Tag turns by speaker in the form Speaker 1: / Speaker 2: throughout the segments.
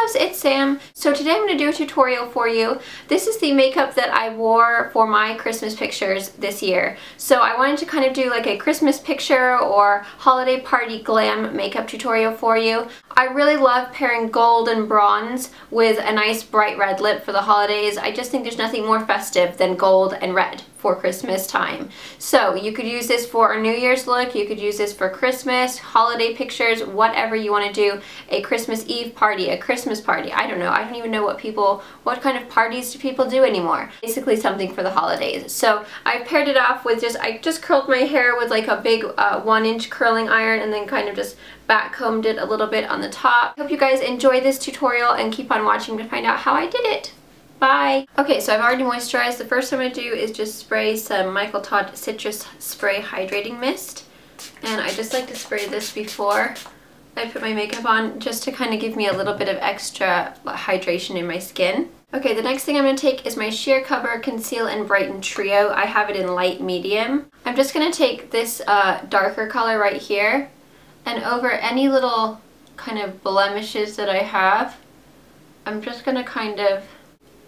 Speaker 1: loves, it's Sam. So today I'm going to do a tutorial for you. This is the makeup that I wore for my Christmas pictures this year. So I wanted to kind of do like a Christmas picture or holiday party glam makeup tutorial for you. I really love pairing gold and bronze with a nice bright red lip for the holidays. I just think there's nothing more festive than gold and red for Christmas time. So you could use this for a New Year's look, you could use this for Christmas, holiday pictures, whatever you want to do, a Christmas Eve party, a Christmas party, I don't know, I don't even know what kind of parties do people do anymore. Basically something for the holidays. So I paired it off with I just curled my hair with like a big 1-inch curling iron and then kind of just back combed it a little bit on the top. Hope you guys enjoy this tutorial and keep on watching to find out how I did it. Bye! Okay, so I've already moisturized. The first thing I'm going to do is just spray some Michael Todd Citrus Spray Hydrating Mist. And I just like to spray this before I put my makeup on, just to kind of give me a little bit of extra hydration in my skin. Okay, the next thing I'm going to take is my Sheer Cover Conceal and Brighten Trio. I have it in light medium. I'm just going to take this darker color right here, and over any little kind of blemishes that I have, I'm just going to kind of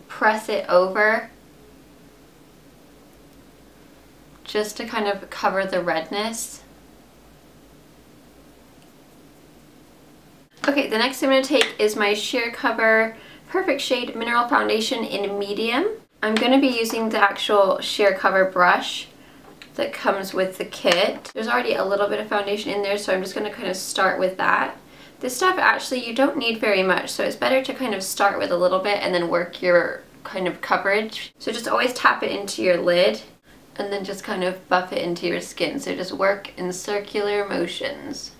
Speaker 1: press it over just to kind of cover the redness. Okay, the next thing I'm going to take is my Sheer Cover Perfect Shade Mineral Foundation in medium. I'm going to be using the actual Sheer Cover brush that comes with the kit. There's already a little bit of foundation in there, so I'm just going to kind of start with that. This stuff actually you don't need very much, so it's better to kind of start with a little bit and then work your kind of coverage. So just always tap it into your lid and then just kind of buff it into your skin. So just work in circular motions.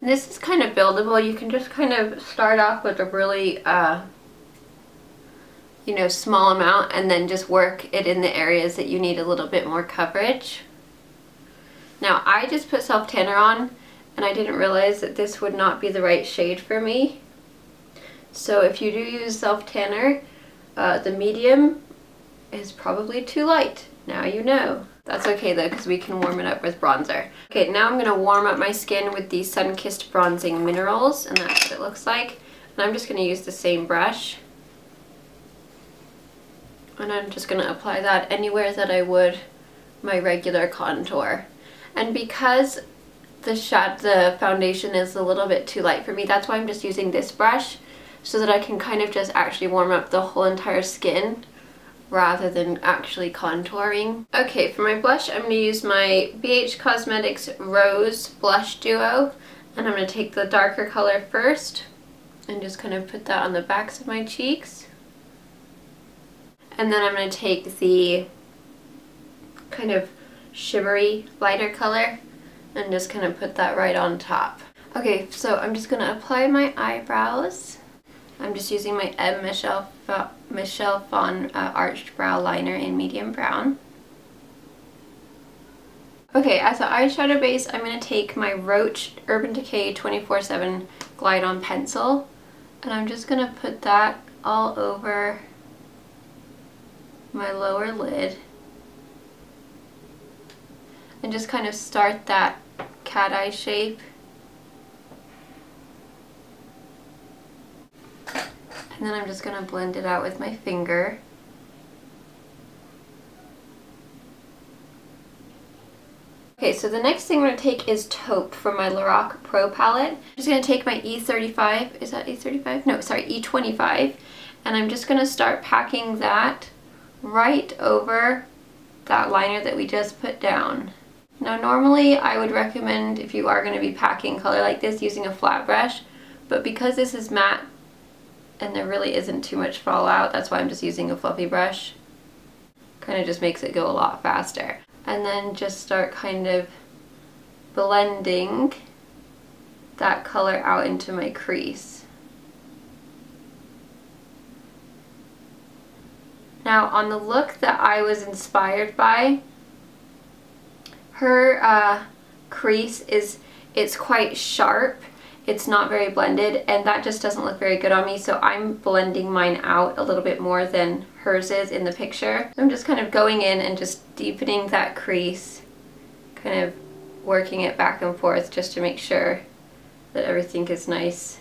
Speaker 1: And this is kind of buildable. You can just kind of start off with a really you know, small amount and then just work it in the areas that you need a little bit more coverage. Now I just put self tanner on and I didn't realize that this would not be the right shade for me. So if you do use self tanner, the medium is probably too light. Now you know. That's okay though, because we can warm it up with bronzer. Okay, now I'm going to warm up my skin with the Sun-Kissed Bronzing Minerals, and that's what it looks like. And I'm just going to use the same brush. And I'm just going to apply that anywhere that I would my regular contour. And because the foundation is a little bit too light for me, that's why I'm just using this brush, so that I can kind of just actually warm up the whole entire skin rather than actually contouring. Okay, for my blush I'm going to use my BH Cosmetics Rose Blush Duo, and I'm going to take the darker color first and just kind of put that on the backs of my cheeks. And then I'm going to take the kind of shimmery lighter color and just kind of put that right on top. Okay, so I'm just going to apply my eyebrows. I'm just using my Michell Phan Arched Brow Liner in medium brown. Okay, as an eyeshadow base, I'm going to take my Roach Urban Decay 24/7 Glide On Pencil, and I'm just going to put that all over my lower lid and just kind of start that cat eye shape. And then I'm just going to blend it out with my finger. Okay, so the next thing I'm going to take is Taupe from my Lorac Pro palette. I'm just going to take my E35, is that E35? No, sorry, E25. And I'm just going to start packing that right over that liner that we just put down. Now normally I would recommend, if you are going to be packing color like this, using a flat brush, but because this is matte and there really isn't too much fallout, that's why I'm just using a fluffy brush. Kind of just makes it go a lot faster. And then just start kind of blending that color out into my crease. Now on the look that I was inspired by, her crease it's quite sharp. It's not very blended, and that just doesn't look very good on me, so I'm blending mine out a little bit more than hers is in the picture. I'm just kind of going in and just deepening that crease, kind of working it back and forth just to make sure that everything is nice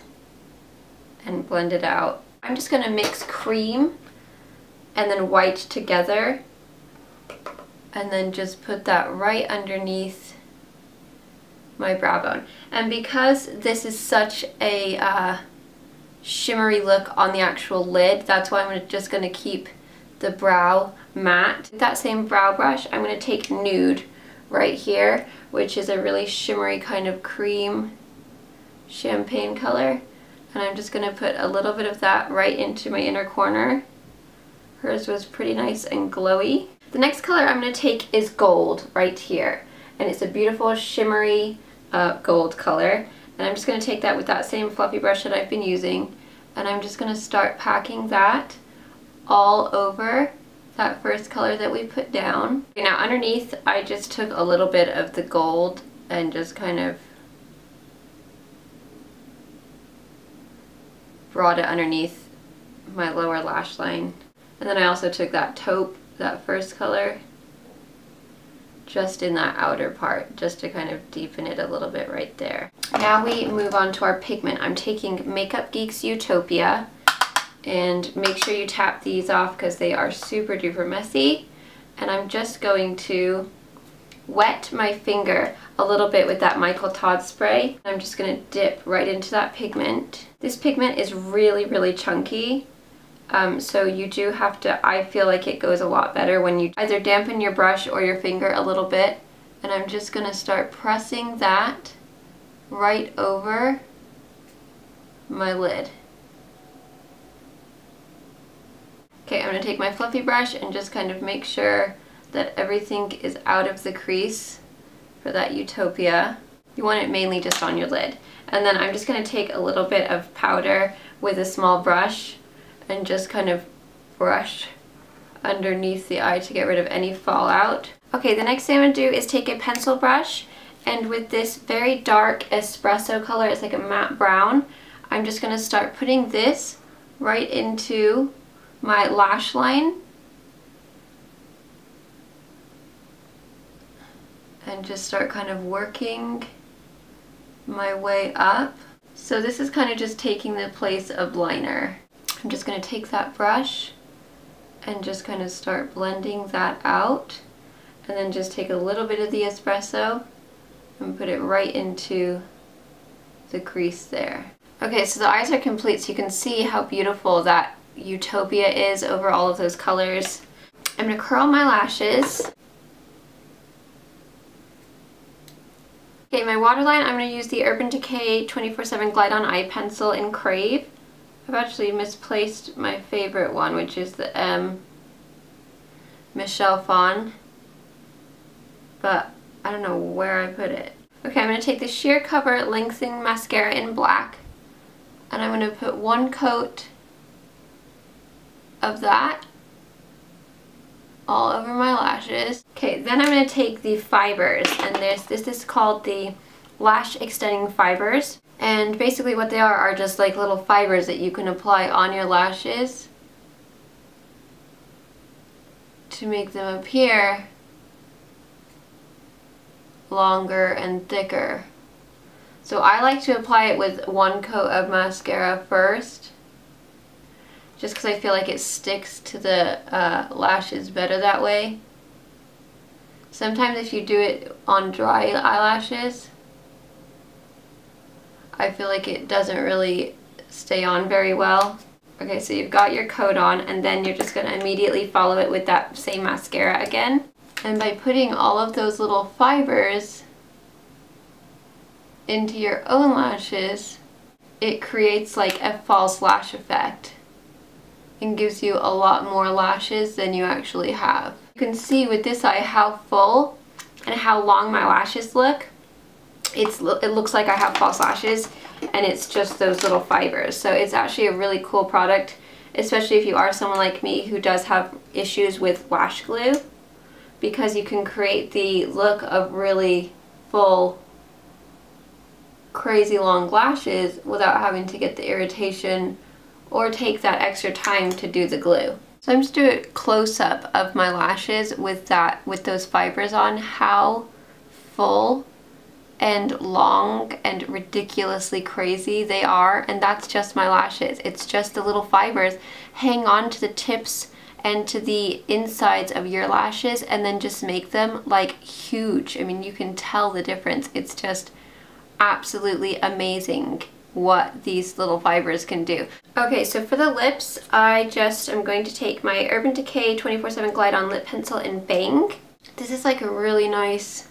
Speaker 1: and blended out. I'm just going to mix cream and then white together and then just put that right underneath my brow bone. And because this is such a shimmery look on the actual lid, that's why I'm just going to keep the brow matte. With that same brow brush, I'm going to take Nude right here, which is a really shimmery kind of cream champagne color, and I'm just going to put a little bit of that right into my inner corner. Hers was pretty nice and glowy. The next color I'm going to take is Gold right here, and it's a beautiful shimmery gold color, and I'm just going to take that with that same fluffy brush that I've been using, and I'm just going to start packing that all over that first color that we put down. Okay, now underneath I just took a little bit of the gold and just kind of brought it underneath my lower lash line. And then I also took that taupe, that first color, just in that outer part, just to kind of deepen it a little bit right there. Now we move on to our pigment. I'm taking Makeup Geek's Utopia, and make sure you tap these off because they are super duper messy. And I'm just going to wet my finger a little bit with that Michael Todd spray. I'm just going to dip right into that pigment. This pigment is really chunky, so you do have to, I feel like it goes a lot better when you either dampen your brush or your finger a little bit. And I'm just going to start pressing that right over my lid. Okay, I'm going to take my fluffy brush and just kind of make sure that everything is out of the crease for that Utopia. You want it mainly just on your lid. And then I'm just going to take a little bit of powder with a small brush and just kind of brush underneath the eye to get rid of any fallout. Okay, the next thing I'm going to do is take a pencil brush, and with this very dark espresso color, it's like a matte brown, I'm just going to start putting this right into my lash line and just start kind of working my way up. So this is kind of just taking the place of liner. I'm just going to take that brush and just kind of start blending that out, and then just take a little bit of the espresso and put it right into the crease there. Okay, so the eyes are complete, so you can see how beautiful that Utopia is over all of those colors. I'm going to curl my lashes. Okay, my waterline, I'm going to use the Urban Decay 24/7 Glide On Eye Pencil in Crave. I've actually misplaced my favorite one, which is the Michell Phan, but I don't know where I put it. Okay, I'm going to take the Sheer Cover Lengthening Mascara in black, and I'm going to put one coat of that all over my lashes. Okay, then I'm going to take the fibers, and this is called the Lash Extending Fibers, and basically what they are just like little fibers that you can apply on your lashes to make them appear longer and thicker. So I like to apply it with one coat of mascara first, just because I feel like it sticks to the lashes better that way. Sometimes if you do it on dry eyelashes, I feel like it doesn't really stay on very well. Okay, so you've got your coat on, and then you're just going to immediately follow it with that same mascara again. And by putting all of those little fibers into your own lashes, it creates like a false lash effect and gives you a lot more lashes than you actually have. You can see with this eye how full and how long my lashes look. It looks like I have false lashes, and it's just those little fibers. So it's actually a really cool product, especially if you are someone like me who does have issues with lash glue, because you can create the look of really full, crazy long lashes without having to get the irritation or take that extra time to do the glue. So I'm just doing a close-up of my lashes with those fibers on, how full and long and ridiculously crazy they are, and that's just my lashes. It's just the little fibers hang on to the tips and to the insides of your lashes and then just make them like huge. I mean, you can tell the difference. It's just absolutely amazing what these little fibers can do. Okay, so for the lips, I'm going to take my Urban Decay 24/7 Glide On Lip Pencil in Bang. This is like a really nice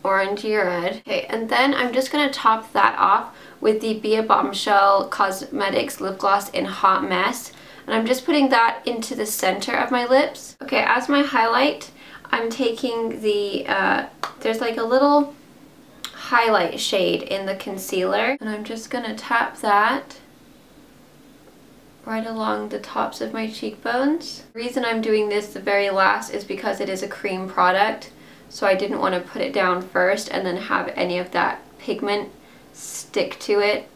Speaker 1: orangey red. Okay, and then I'm just gonna top that off with the Be a Bombshell Cosmetics Lip Gloss in Hot Mess. And I'm just putting that into the center of my lips. Okay, as my highlight, I'm taking the, there's like a little highlight shade in the concealer. And I'm just gonna tap that right along the tops of my cheekbones. The reason I'm doing this the very last is because it is a cream product. So I didn't want to put it down first and then have any of that pigment stick to it,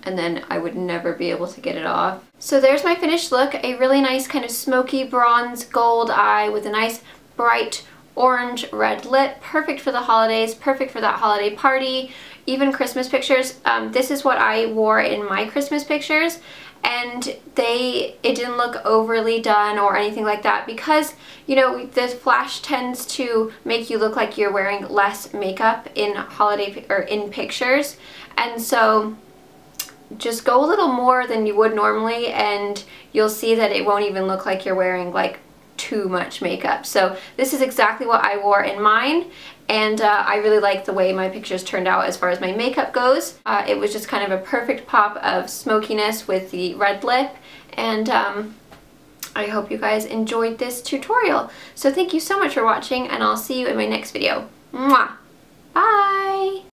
Speaker 1: and then I would never be able to get it off. So there's my finished look, a really nice kind of smoky bronze gold eye with a nice bright orange red lip, perfect for the holidays, perfect for that holiday party, even Christmas pictures. This is what I wore in my Christmas pictures, and it didn't look overly done or anything like that, because you know the flash tends to make you look like you're wearing less makeup in holiday or in pictures, and so just go a little more than you would normally and you'll see that it won't even look like you're wearing like too much makeup. So this is exactly what I wore in mine, and I really like the way my pictures turned out as far as my makeup goes. It was just kind of a perfect pop of smokiness with the red lip, and I hope you guys enjoyed this tutorial. So thank you so much for watching, and I'll see you in my next video. Mwah! Bye!